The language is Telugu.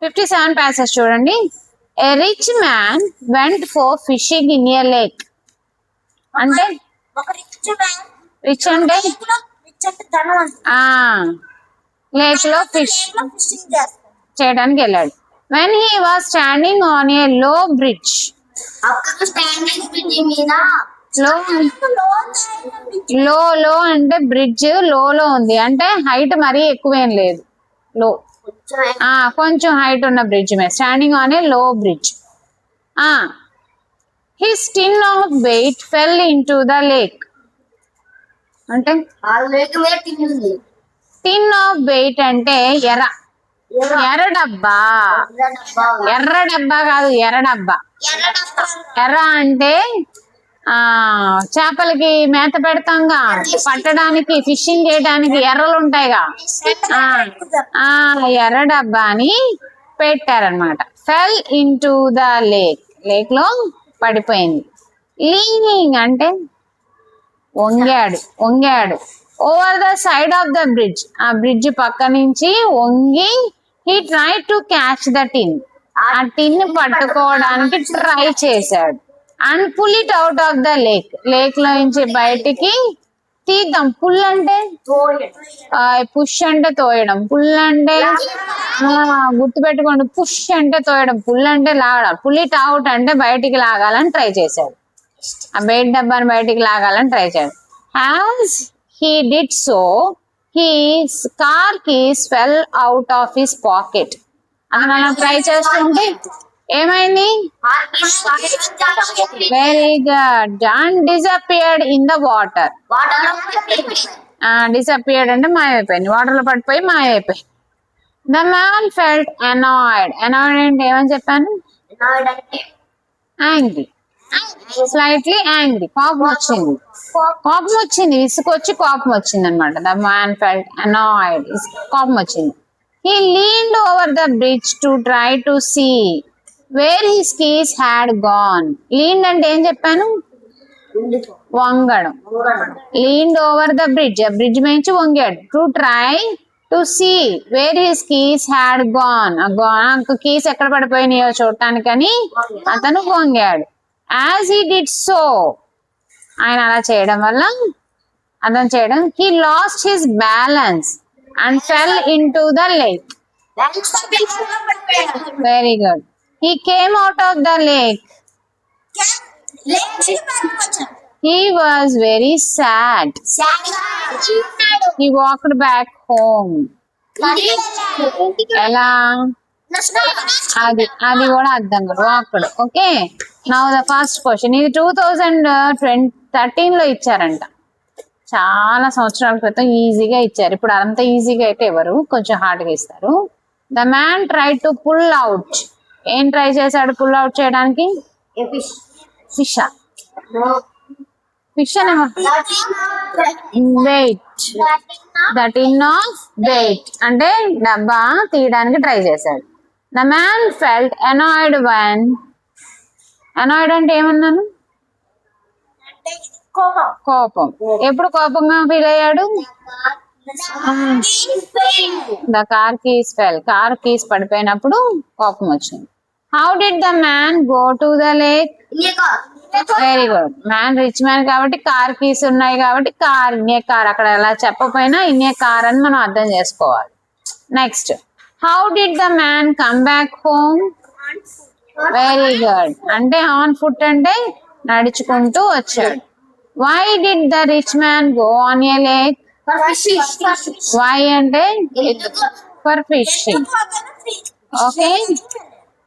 57 passage చూడండి. A rich man went for fishing in a lake. అంటే రిచ్ అంటే లేక్ లో ఫిష్ చేయడానికి వెళ్ళాడు. When he was standing on a low bridge. లో అంటే బ్రిడ్జ్ లో ఉంది అంటే హైట్ మరీ ఎక్కువేం లేదు, లో కొంచెం హైట్ ఉన్న బ్రిడ్జ్ మీద standing on a low bridge. His tin of weight fell into the lake. అంటే టిన్ ఆఫ్ వెయిట్ అంటే ఎర్ర డబ్బా కాదు, ఎర్ర డబ్బా. ఎర్ర అంటే చేపలకి మేత పెడతాంగా, పట్టడానికి ఫిషింగ్ చేయడానికి ఎర్రలు ఉంటాయిగా, ఎర్ర డబ్బాని పెట్టారనమాట. Fell into the lake, lake లో పడిపోయింది. లీనింగ్ అంటే వంగాడు. Over the side of the bridge, ఆ బ్రిడ్జ్ పక్క నుంచి వంగి he try to catch the tin, ఆ టిన్ పట్టుకోవడానికి ట్రై చేశాడు. And pull it out of the lake, lake లో నుంచి బయటికి తీద్దాం. పుల్ అంటే పుష్ అంటే తోయడం, పుల్ అంటే గుర్తు పెట్టుకోండి, పుష్ అంటే తోయడం, పుల్ అంటే లాగడం. పుల్ ఇట్ అవుట్ అంటే బయటికి లాగాలని ట్రై చేశాడు, ఆ బయట డబ్బాని బయటికి లాగాలని ట్రై చేశాడు. As he did so, his car keys fell out of his pocket. అని మనం ట్రై చేస్తుంటే ఏమైంది? Very good. And disappeared in the water. Disappeared అంటే మాయమైపోయింది, వాటర్ లో పడిపోయి మాయమైపోయింది. The man felt annoyed. Annoyed అంటే ఏమని చెప్పాను? Angry, slightly angry. కోపం వచ్చింది, విసుకొచ్చి కోపం వచ్చింది అనమాట. ద మ్యాన్ ఫెల్ట్ అనాయిడ్, కోపం వచ్చింది. He leaned over the bridge to try to see where his keys had gone. Leaned అంటే ఏం చెప్పాను? వంగడం. Leaned over the bridge, a bridge నుంచి వంగాడు. To try to see where his keys had gone. Keys ఎక్కడ పడిపోయినాయో చూడటానికని అతను వంగాడు. As he did so, ఆయన అలా చేయడం వల్ల he lost his balance and fell into the lake. Very good. He came out of the lake. He was very sad. He walked back home. ఎలా? అది కూడా అర్థం కాదు, walked. Okay, now the first question. ఇది 2013 లో ఇచ్చారంట, చాలా సంవత్సరాల క్రితం ఈజీగా ఇచ్చారు. ఇప్పుడు అంత ఈజీగా అయితే ఎవరు, కొంచెం హార్డ్గా ఇస్తారు. The man try to pull out. ఏం ట్రై చేశాడు పుల్ అవుట్ చేయడానికి? Fish weight. The tin of weight అంటే డబ్బా తీయడానికి ట్రై చేశాడు. The man felt annoyed when. Annoyed అంటే ఏమన్నాను? కోపం. ఎప్పుడు కోపంగా ఫీల్ అయ్యాడు? The car keys fell, car keys పడిపోయినప్పుడు కోపం వచ్చింది. How did the man go to the lake? Very good. Man rich man కాబట్టి కార్ కీస్ ఉన్నాయి కాబట్టి ఇన్నే కార్, అక్కడ ఎలా చెప్పపోయినా ఇన్నే కార్ అని మనం అర్థం చేసుకోవాలి. Next, how did the man come back home? Very good. అంటే ఆన్ ఫుట్ అంటే నడుచుకుంటూ వచ్చాడు. Why did the rich man go on a lake? Why అంటే for fishing. Okay.